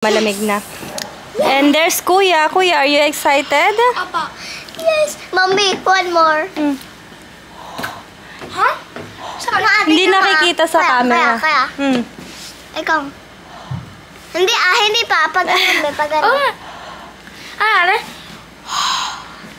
Malamig na. And there's Kuya. Kuya, are you excited? Papa. Yes. Mommy, one more. Huh? Hindi nakikita sa camera. Kaya. Ikaw. Hindi pa. Pag ano.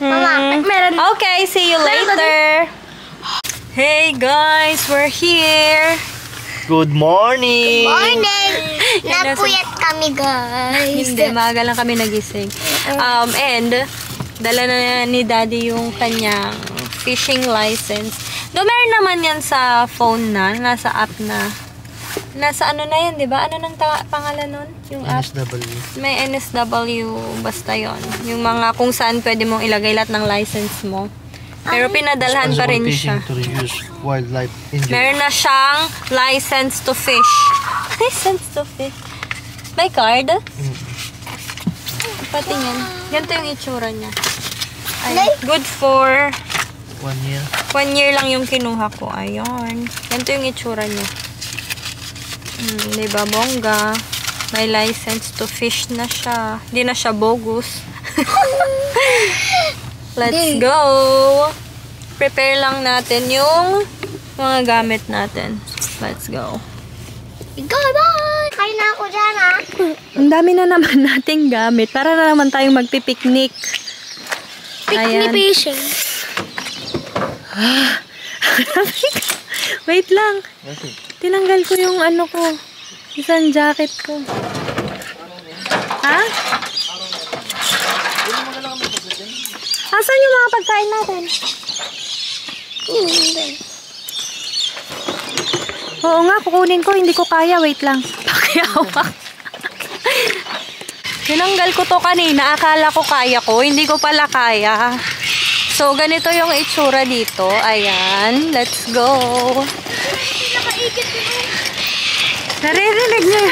Mama, meron. Okay, see you later. Hey guys, we're here. Good morning! Morning! Napuyat kami, guys. Hindi, maaga lang kami nagising. And, dala na ni Daddy yung kanyang fishing license. Though meron naman yan sa phone na, nasa app na. Nasa ano na yan, di ba? Ano nang pangalan nun? Yung app? NSW. May NSW, basta yon. Yung mga kung saan pwede mong ilagay lahat ng license mo. Pero pinadalhan pa rin siya. To reduce wildlife injury. Meron na siyang license to fish. License to fish. May card? Pati yan. Ganito yung itsura niya. Ay, good for 1 year. 1 year lang yung kinuha ko. Ayun. Ganito yung itsura niya. Diba, bongga. May license to fish na siya. Hindi na siya bogus. Let's go! Prepare lang natin yung mga gamit natin. Let's go. Go, bye! Kain na ako dyan, ha? Ang dami na naman nating gamit. Para na naman tayong magpipiknik. Picnic fishing. Wait lang. Tinanggal ko yung ano ko. Isang jacket ko. Ha? Asan yung mga pagkain natin? Oo nga, kukunin ko. Hindi ko kaya. Wait lang. Pakihawak. Tinanggal ko to kanina. Akala ko kaya ko. Hindi ko pala kaya. So, ganito yung itsura dito. Ayan. Let's go. Naririnig niyo.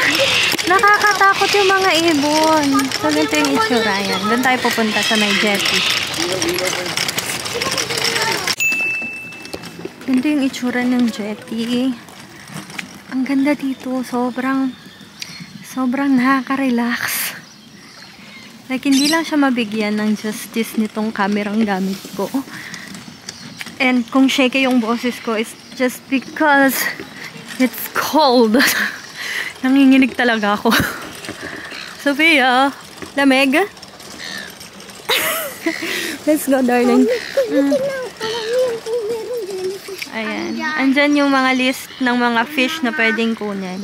Nakakatakot yung mga ibon. So, ganito yung itsura. Ayan. Doon tayo pupunta sa may jetty. Ganito yung itsura ng jetty. Ang ganda dito. Sobrang nakaka-relax. Like, hindi lang siya mabigyan ng justice nitong kamerang gamit ko. And kung shaky yung boses ko, it's just because it's cold. Nanginginig talaga ako. Sophia, lamig? Let's go, darling. Ayan. Andyan yung mga list ng mga fish na pwedeng kunin.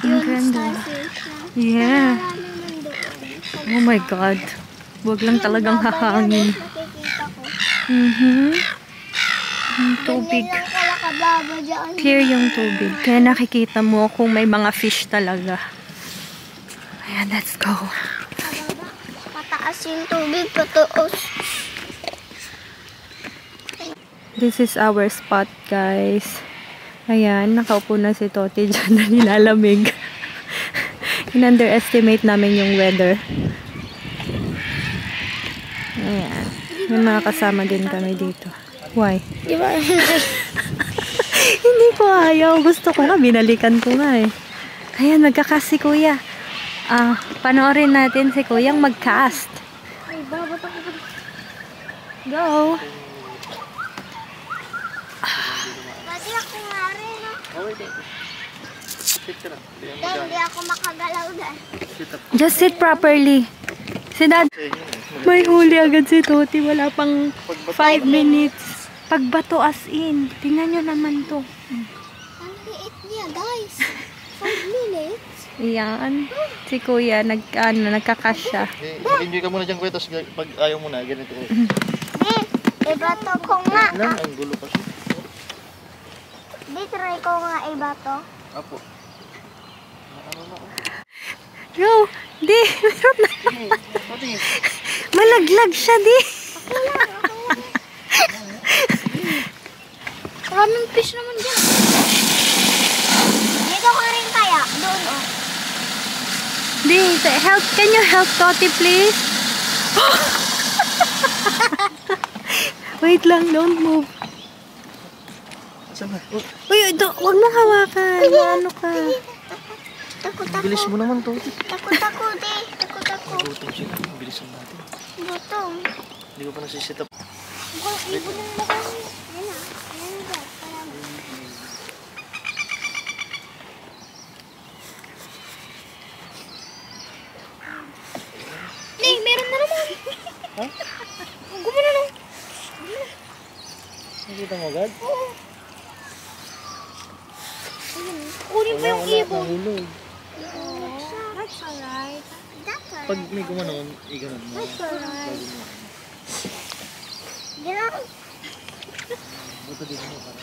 Ang ganda. Yeah. Oh my God. Huwag lang talagang hahangin. Yung tubig. Clear yung tubig. Kaya nakikita mo kung may mga fish talaga. Ayan, let's go. Pataas yung tubig, pataas. This is our spot, guys. Ayan, nakaupo na si Toti dyan na nilalamig. In-underestimate namin yung weather. Ayan. May mga kasama din kami dito. Why? Diba? Hindi ko ayaw. Gusto ko nga. Binalikan ko nga eh. Ayan, magka-cast si Kuya. Panoorin natin si Kuyang mag-cast. Go! Kasi ako nga rin, no? Hindi ako makagalaw dahil. Just sit properly. Si Dad, may huli agad si Toti. Wala pang 5 minutes. Pagbato as in. Tingnan nyo naman to. Ang liit niya, guys. 5 minutes? Iyan. Si Kuya, nagkakasya. Mag-enjoy ka muna dyan, kuya. Tapos pag ayaw mo na, ganito. Ibato ko nga. Ilan? Ang gulo kasi. Di, try ko nga ibato. Apo. Yo, di. Meron na. Malaglag siya, di. Maraming fish naman dyan. Dito ka rin kaya. Doon, oh. Di, help. Can you help Toti, please? Wait lang, don't move. Saan ba? Uy, wag mong hawakan. Ano ka? Takot Bilis mo naman to. Takot ako, de. Takot ako. Gutom siya. Bilisan natin. Gutom. Hindi ko pa nasisit up. Ibon ng mukha niya. Ayun na. Ayun na. Parang. Ning, meron na naman. Ha? Gumana na. Nakita mo agad? Oo. Ayun. Kunin mo yung ibon. Nahulog. That's alright. That's alright. Pag may gumanon, iganon mo. That's alright. Gano'n. Buto din mo para...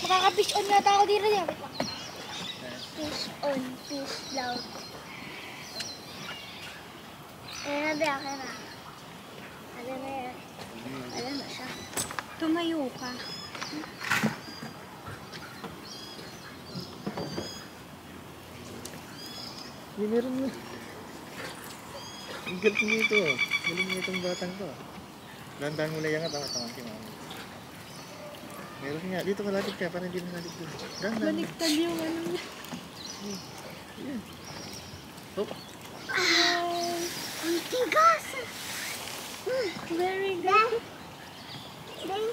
Makaka-fish on na ako dito niya. Wait lang. Fish on, fish loud. Ayun na, Bea, kaya na. Ano na yan? Ano na siya? Tumayo ka. Hindi, meron mo. Ang galing nito. Galing nito ang batang to. Dandan mo lang yan at tama si mama. Meron nga. Dito malapit ka para hindi nakalip doon. Dandan. Baliktad yung ano niya. Yan. Oh. Ang tigas! Very good. Ding!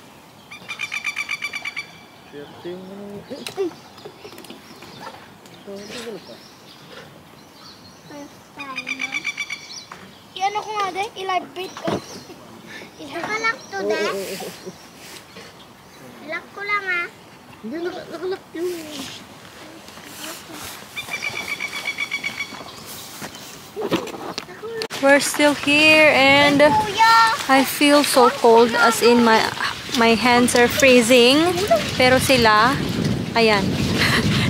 Swerte yung ano. Ito, ito pa. First time, no? I-ano ko nga, Ding? I-live bait ko. Nakalak to, Ding? Lock ko lang, ha? Hindi, nakalak yun. We're still here and Kuya! I feel so cold as in my hands are freezing. Pero sila, ayan,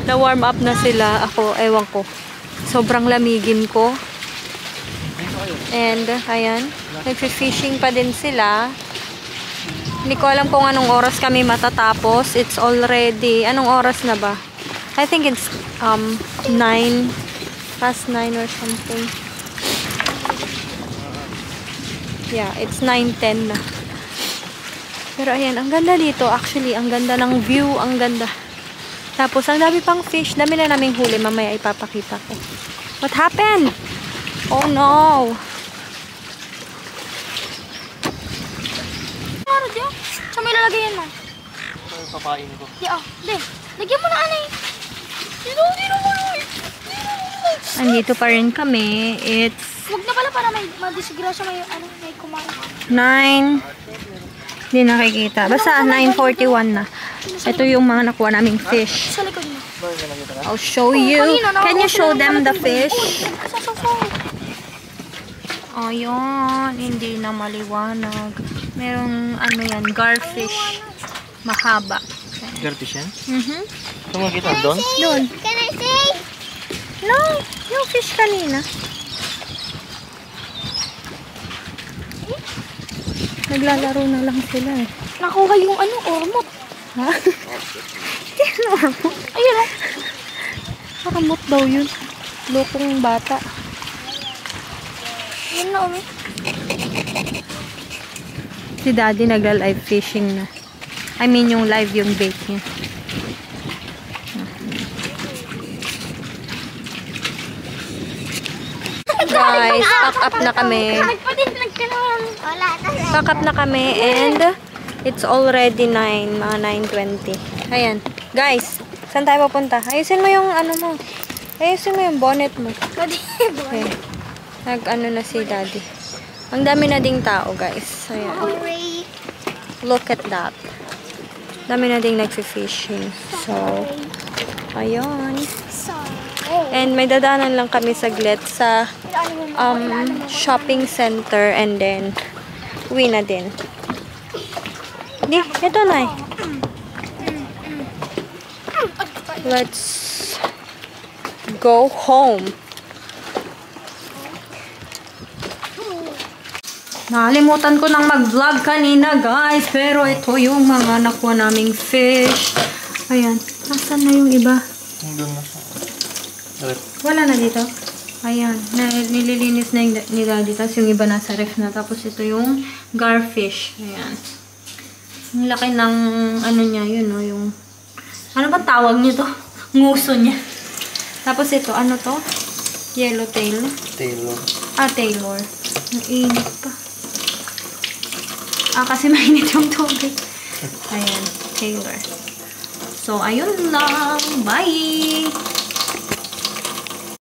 na-warm up na sila. Ako, ewan ko. Sobrang lamigin ko. And, ayan, nagfi-fishing pa din sila. Hindi ko alam kung anong oras kami matatapos. It's already, anong oras na ba? I think it's 9 past 9 or something. Yeah, it's 9:10 na. Pero ayan, ang ganda dito. Actually, ang ganda ng view. Ang ganda. Tapos, ang dami pang fish. Dami na naming huli. Mamaya ipapakita ko. What happened? Oh no! Ano dyan? Saan mo ilalagay yan, man? Ito yung papain ko. Di, oh. Di, lagyan mo na, ano eh. Dino mo na. Andito pa rin kami. It's Huwag na pala para may madisgrasya may, ano, may kumain. 9. Hindi nakikita. Basta 9:41 na. Ito yung mga nakuha naming fish. Sa likod mo. Ba, yung nakita ka? I'll show you. Can you show them the fish? Oh, yun. Hindi na maliwanag. Merong, ano yan, garfish. Mahaba. Dirty siya? Saan mo kita? Doon? Doon. Can I say? No, yung fish kanina. Naglalaro na lang sila eh. Nakuha yung ano, ormot. Ha? Hindi ano ormot. Ayun, oh. Ormot daw yun. Lokong bata. Yun na, umi. Si daddy nagla-live fishing na. I mean yung live yung bait niya. Guys, pack up na kami. Nagpatinag ka naman. Wala talaga. Pack up na kami and it's already 9, mga 9:20. Ayan. Guys, saan tayo papunta? Ayusin mo yung ano mo. Ayusin mo yung bonnet mo. Okay. Nag-ano na si daddy. Ang dami na ding tao, guys. Ayan. Sorry. Look at that. Dami na ding nagfi-fishing. So, ayun. Sorry. And may dadaanan lang kami saglit sa shopping center and then uwi na din. Di, ito na eh. Let's go home. Nakalimutan ko nang mag-vlog kanina, guys. Pero ito yung mga nakuha naming fish. Ayan. Nasaan na yung iba? Doon na siya. Wala na dito. Ayan. Nililinis na yung ni daddy. Tapos yung iba nasa ref na. Tapos ito yung garfish. Ayan. Ang laki ng, ano niya, yun, no, yung, ano ba tawag niyo to? Nguso niya. Tapos ito, ano to? Yellowtail. Taylor. Taylor. Ang init pa. Kasi mainit yung tubig. Ayan, Taylor. So, ayun lang. Bye!